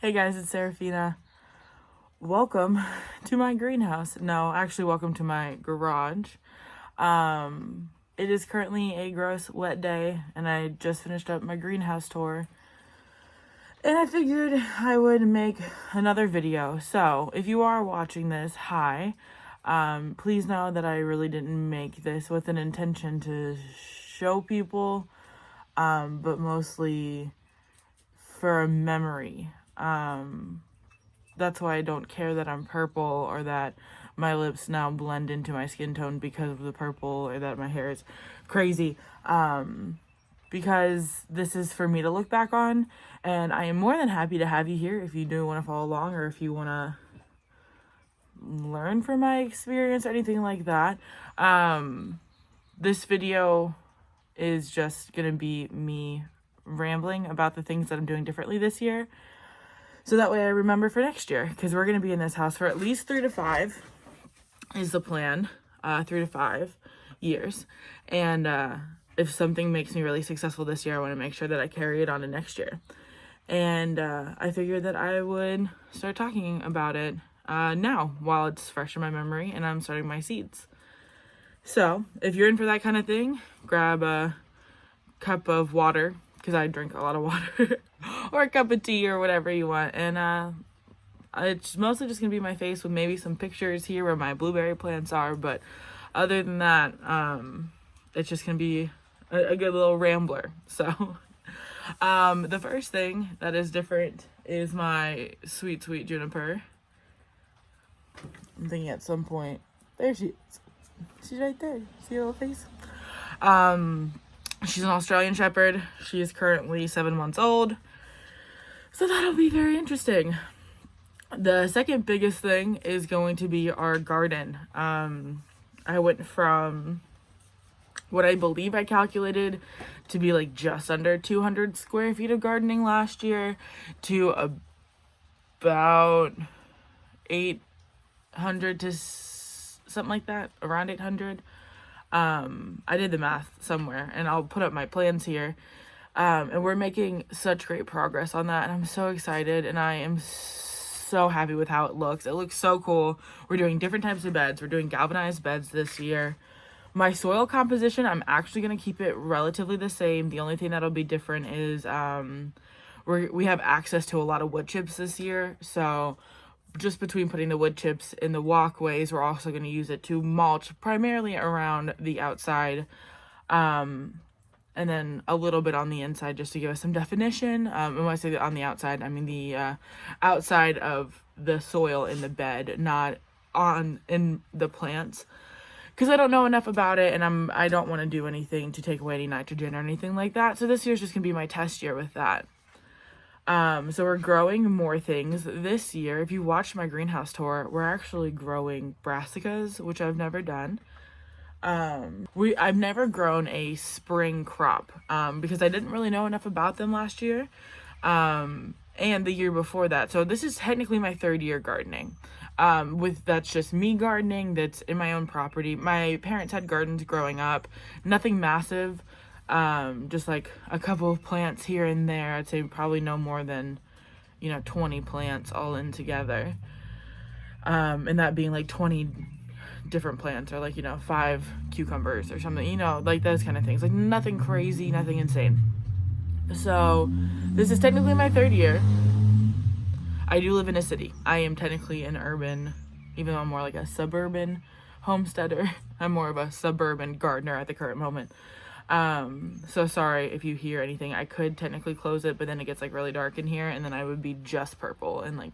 Hey guys, it's Serafina. Welcome to my greenhouse. No, actually welcome to my garage. It is currently a gross wet day and I just finished up my greenhouse tour. And I figured I would make another video. So, if you are watching this, hi. Please know that I really didn't make this with an intention to show people, but mostly for a memory. That's why I don't care that I'm purple or that my lips now blend into my skin tone because of the purple or that my hair is crazy. Because this is for me to look back on, and I am more than happy to have you here if you do want to follow along or if you want to learn from my experience or anything like that. This video is just gonna be me rambling about the things that I'm doing differently this year. So that way I remember for next year, because we're going to be in this house for at least 3 to 5 is the plan, 3 to 5 years. And if something makes me really successful this year, I want to make sure that I carry it on to next year. And I figured that I would start talking about it now while it's fresh in my memory and I'm starting my seeds. So if you're in for that kind of thing, grab a cup of water, because I drink a lot of water, or a cup of tea or whatever you want. And it's mostly just gonna be my face with maybe some pictures here where my blueberry plants are, but other than that, it's just gonna be a good little rambler. So the first thing that is different is my sweet juniper. I'm thinking at some point, there she is. She's right there. See her little face? She's an Australian Shepherd. She is currently 7 months old. So that'll be very interesting. The second biggest thing is going to be our garden. I went from what I believe I calculated to be like just under 200 square feet of gardening last year to about 800 to something like that, around 800. I did the math somewhere and I'll put up my plans here. And we're making such great progress on that and I'm so excited and I am so happy with how it looks. It looks so cool. We're doing different types of beds. We're doing galvanized beds this year. My soil composition, I'm actually going to keep it relatively the same. The only thing that'll be different is we have access to a lot of wood chips this year. So just between putting the wood chips in the walkways, we're also going to use it to mulch primarily around the outside, and then a little bit on the inside just to give us some definition. And when I say on the outside, I mean the outside of the soil in the bed, not in the plants, because I don't know enough about it and I don't want to do anything to take away any nitrogen or anything like that. So this year's just gonna be my test year with that. So we're growing more things this year. If you watched my greenhouse tour, we're actually growing brassicas, which I've never done. I've never grown a spring crop, because I didn't really know enough about them last year, and the year before that. So this is technically my 3rd year gardening. That's just me gardening, that's in my own property. My parents had gardens growing up, nothing massive. Just like a couple of plants here and there. I'd say probably no more than 20 plants all in together, and that being like 20 different plants or like 5 cucumbers or something, like those kind of things, like nothing crazy, nothing insane. So this is technically my 3rd year. I do live in a city. I am technically an urban, even though I'm more like a suburban homesteader. I'm more of a suburban gardener at the current moment. So sorry if you hear anything. I could technically close it, but then it gets like really dark in here and then I would be just purple and like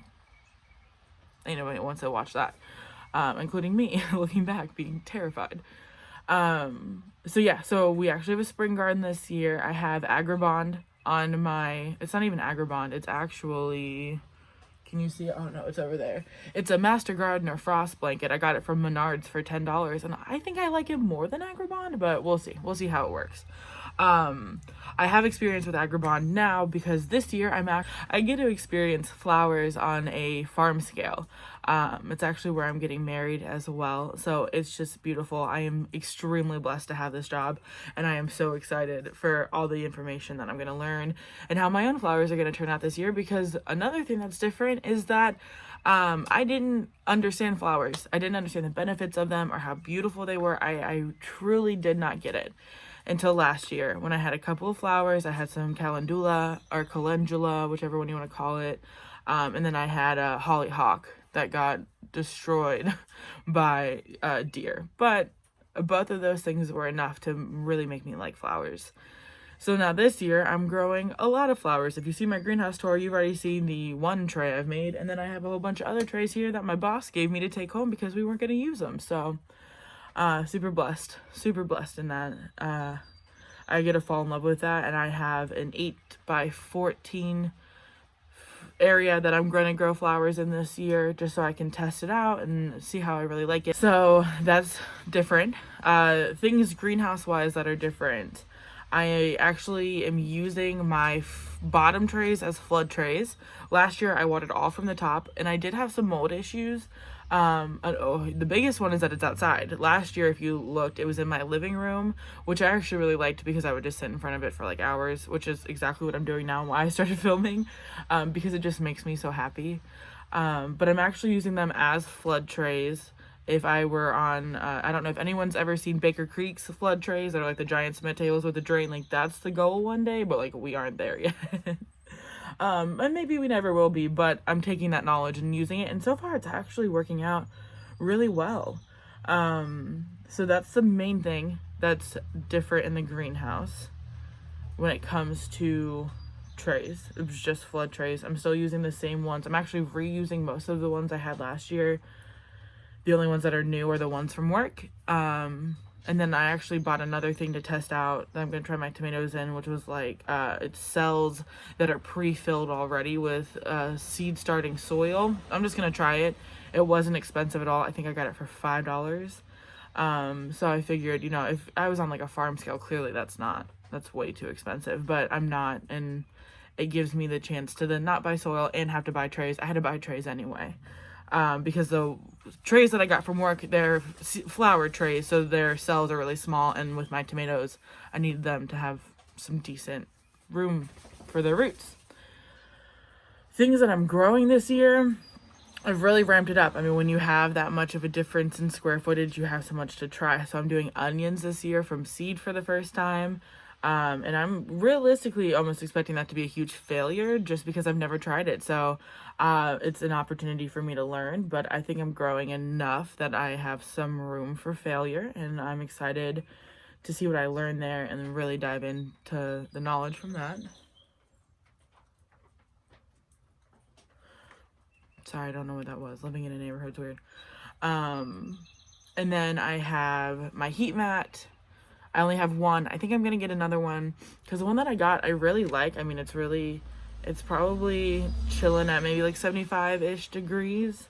anybody wants to watch that, including me looking back being terrified. So we actually have a spring garden this year. I have Agribond on my, it's not even Agribond, it's actually, can you see it? Oh no, it's over there. It's a Master Gardener frost blanket. I got it from Menards for $10 and I think I like it more than Agribond, but we'll see how it works. I have experience with Agribon now because this year I get to experience flowers on a farm scale. It's actually where I'm getting married as well, so it's just beautiful. I am extremely blessed to have this job, and I am so excited for all the information that I'm going to learn and how my own flowers are going to turn out this year, because another thing that's different is that I didn't understand flowers. I didn't understand the benefits of them or how beautiful they were. I truly did not get it until last year when I had a couple of flowers. I had some calendula or calendula, whichever one you want to call it. And then I had a hollyhock that got destroyed by deer. But both of those things were enough to really make me like flowers. So now this year I'm growing a lot of flowers. If you see my greenhouse tour, you've already seen the one tray I've made. And then I have a whole bunch of other trays here that my boss gave me to take home because we weren't going to use them. So super blessed in that. I get to fall in love with that, and I have an 8x14 area that I'm going to grow flowers in this year, just so I can test it out and see how I really like it. So that's different. Things greenhouse wise that are different. I actually am using my bottom trays as flood trays. Last year I watered all from the top, and I did have some mold issues. The biggest one is that it's outside. Last year, if you looked, it was in my living room, which I actually really liked because I would just sit in front of it for like hours, which is exactly what I'm doing now and why I started filming, because it just makes me so happy. But I'm actually using them as flood trays. If I were on, I don't know if anyone's ever seen Baker Creek's flood trays. They're like the giant cement tables with the drain. Like, that's the goal one day, but like we aren't there yet. And maybe we never will be, but I'm taking that knowledge and using it, and so far it's actually working out really well. So that's the main thing that's different in the greenhouse when it comes to trays. It was just flood trays. I'm still using the same ones. I'm actually reusing most of the ones I had last year. The only ones that are new are the ones from work. And then I actually bought another thing to test out that I'm going to try my tomatoes in, which was like, it's cells that are pre-filled already with seed starting soil. I'm just going to try it. It wasn't expensive at all. I think I got it for $5. So I figured, you know, if I was on like a farm scale, clearly that's way too expensive, but I'm not. And it gives me the chance to then not buy soil and have to buy trays. I had to buy trays anyway. Because the trays that I got from work, they're flower trays, so their cells are really small, and with my tomatoes, I needed them to have some decent room for their roots. Things that I'm growing this year, I've really ramped it up. I mean, when you have that much of a difference in square footage, you have so much to try. So I'm doing onions this year from seed for the first time. And I'm realistically almost expecting that to be a huge failure just because I've never tried it. So it's an opportunity for me to learn, but I think I'm growing enough that I have some room for failure, and I'm excited to see what I learn there and really dive into the knowledge from that. Sorry, I don't know what that was. Living in a neighborhood's weird. And then I have my heat mat. I only have one. I think I'm gonna get another one because the one that I got I really like. I mean, it's probably chilling at maybe like 75-ish degrees,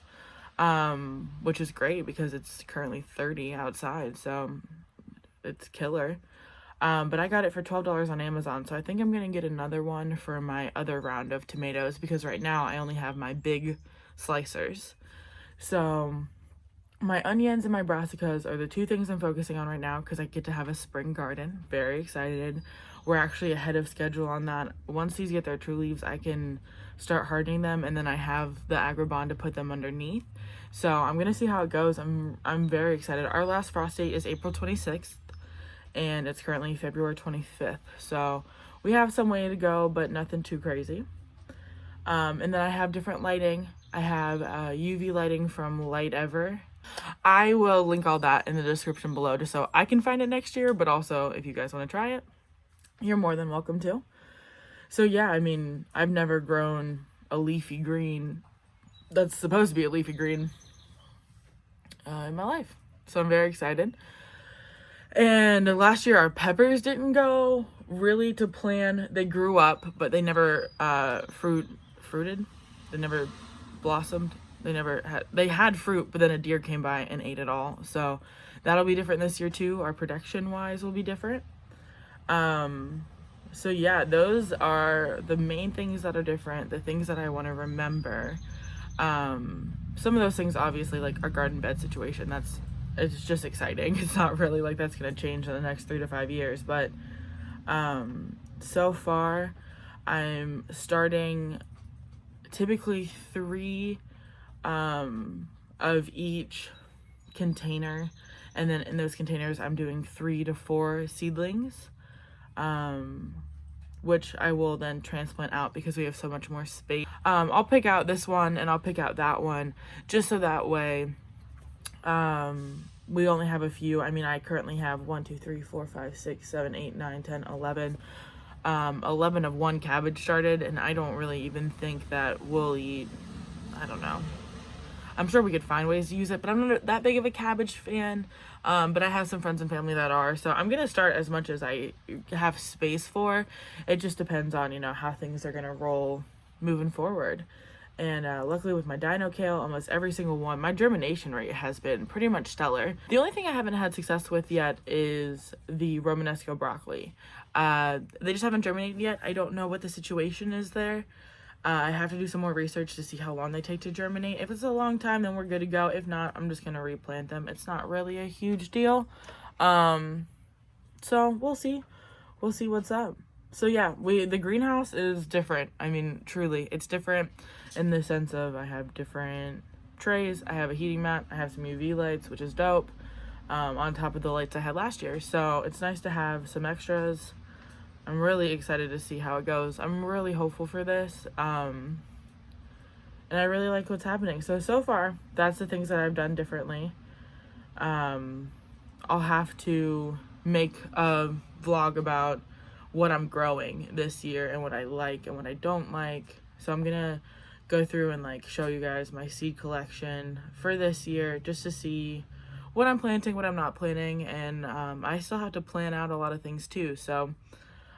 which is great because it's currently 30 outside, so it's killer. But I got it for $12 on Amazon, so I think I'm gonna get another one for my other round of tomatoes because right now I only have my big slicers. So my onions and my brassicas are the two things I'm focusing on right now because I get to have a spring garden. Very excited. We're actually ahead of schedule on that. Once these get their true leaves, I can start hardening them, and then I have the Agribon to put them underneath. So I'm gonna see how it goes. I'm very excited. Our last frost date is April 26th, and it's currently February 25th. So we have some way to go, but nothing too crazy. And then I have different lighting. I have UV lighting from Light Ever. I will link all that in the description below just so I can find it next year, but also if you guys want to try it, you're more than welcome to. So yeah, I mean, I've never grown a leafy green that's supposed to be a leafy green in my life. So I'm very excited. And last year our peppers didn't go really to plan. They grew up, but they never fruited. They never blossomed. They had fruit, but then a deer came by and ate it all. So that'll be different this year too. Our production wise will be different. So yeah, those are the main things that are different, the things that I want to remember. Some of those things, obviously, like our garden bed situation, it's just exciting. It's not really like that's going to change in the next 3 to 5 years, but so far I'm starting typically 3 of each container, and then in those containers I'm doing 3 to 4 seedlings, which I will then transplant out because we have so much more space. I'll pick out this one and I'll pick out that one just so that way we only have a few. I mean, I currently have 1, 2, 3, 4, 5, 6, 7, 8, 9, 10, 11. 11 of one cabbage started, and I don't really even think that we'll eat, I don't know. I'm sure we could find ways to use it, but I'm not that big of a cabbage fan. But I have some friends and family that are, so I'm gonna start as much as I have space for. It just depends on, how things are gonna roll moving forward. And luckily with my dino kale, almost every single one, my germination rate has been pretty much stellar. The only thing I haven't had success with yet is the Romanesco broccoli. They just haven't germinated yet. I don't know what the situation is there. I have to do some more research to see how long they take to germinate. If it's a long time, then we're good to go. If not, I'm just going to replant them. It's not really a huge deal. So we'll see. We'll see what's up. So yeah, the greenhouse is different. I mean, truly, it's different in the sense of I have different trays. I have a heating mat. I have some UV lights, which is dope, on top of the lights I had last year. So it's nice to have some extras. I'm really excited to see how it goes. I'm really hopeful for this. And I really like what's happening. So far, that's the things that I've done differently. I'll have to make a vlog about what I'm growing this year and what I like and what I don't like. So I'm gonna go through and show you guys my seed collection for this year, just to see what I'm planting, what I'm not planting. And I still have to plan out a lot of things too. So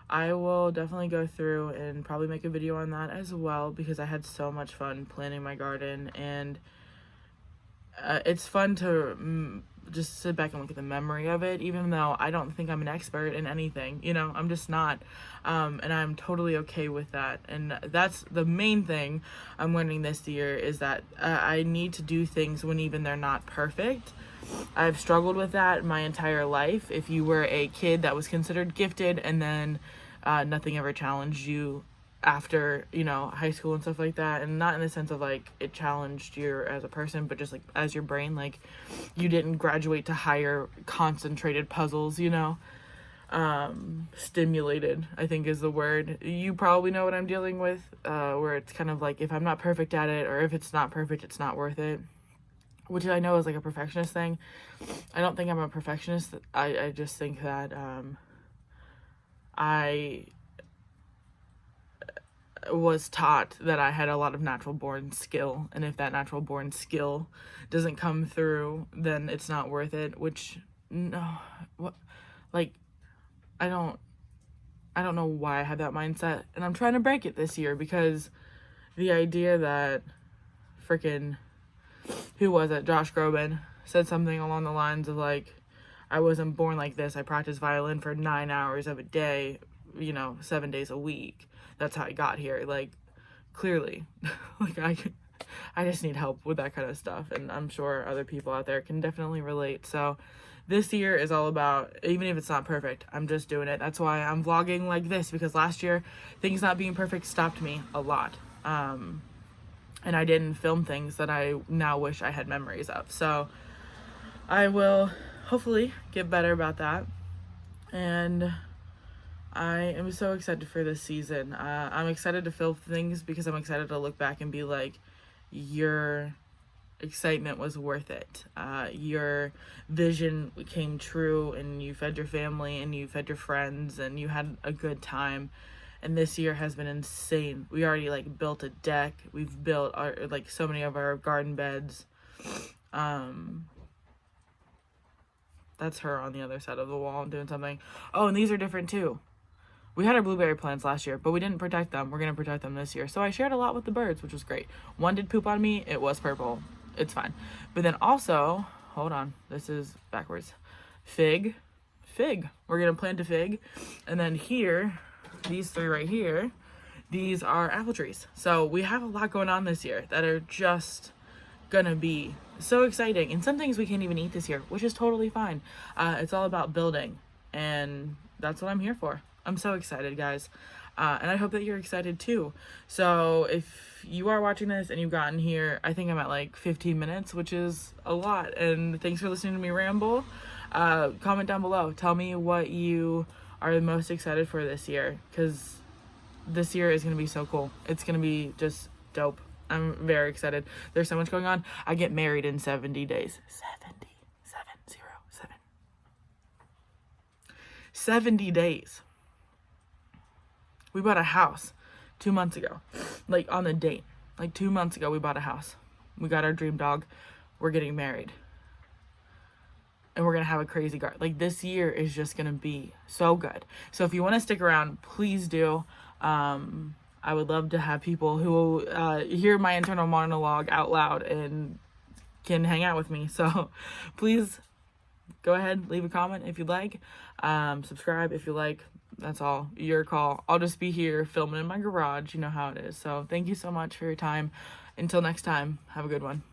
I will definitely go through and probably make a video on that as well, because I had so much fun planting my garden, and it's fun to just sit back and look at the memory of it, even though I don't think I'm an expert in anything, I'm just not, and I'm totally okay with that. And that's the main thing I'm learning this year, is that I need to do things when even they're not perfect. I've struggled with that my entire life. If you were a kid that was considered gifted and then nothing ever challenged you after, high school and stuff like that, and not in the sense of it challenged you as a person, but just as your brain, you didn't graduate to higher concentrated puzzles, stimulated, I think is the word. You probably know what I'm dealing with, where it's kind of if I'm not perfect at it, or if it's not perfect, it's not worth it. Which I know is a perfectionist thing. I don't think I'm a perfectionist. I just think that I was taught that I had a lot of natural born skill, and if that natural born skill doesn't come through, then it's not worth it. Which, no, what, I don't know why I had that mindset, and I'm trying to break it this year, because the idea that freaking, who was it? Josh Groban said something along the lines of I wasn't born like this. I practiced violin for 9 hours of a day, 7 days a week. That's how I got here. Clearly, I just need help with that kind of stuff. And I'm sure other people out there can definitely relate. So this year is all about, even if it's not perfect, I'm just doing it. That's why I'm vlogging like this, because last year, things not being perfect stopped me a lot. And I didn't film things that I now wish I had memories of. So I will hopefully get better about that. And I am so excited for this season. I'm excited to film things because I'm excited to look back and be your excitement was worth it. Your vision came true, and you fed your family, and you fed your friends, and you had a good time. And this year has been insane. We already built a deck. We've built our so many of our garden beds. That's her on the other side of the wall doing something. Oh, and these are different too. We had our blueberry plants last year, but we didn't protect them. We're gonna protect them this year. So I shared a lot with the birds, which was great. One did poop on me. It was purple. It's fine. But then also, hold on, this is backwards. Fig, fig. We're gonna plant a fig, and then here, these 3 right here, these are apple trees. So we have a lot going on this year that are just gonna be so exciting, and some things we can't even eat this year, which is totally fine. It's all about building, and that's what I'm here for. I'm so excited, guys. And I hope that you're excited too. So if you are watching this and you've gotten here, I think I'm at like 15 minutes, which is a lot. And thanks for listening to me ramble. Comment down below. Tell me what you are the most excited for this year, because this year is going to be so cool. It's going to be just dope. I'm very excited. There's so much going on. I get married in 70 days. 70 days. We bought a house 2 months ago. Like on the date. Like 2 months ago we bought a house. We got our dream dog. We're getting married. And we're going to have a crazy garden. Like this year is just going to be so good. So if you want to stick around, please do. I would love to have people who hear my internal monologue out loud and can hang out with me. So please go ahead, leave a comment if you'd like. Subscribe if you like. That's all. Your call. I'll just be here filming in my garage. You know how it is. So thank you so much for your time. Until next time, have a good one.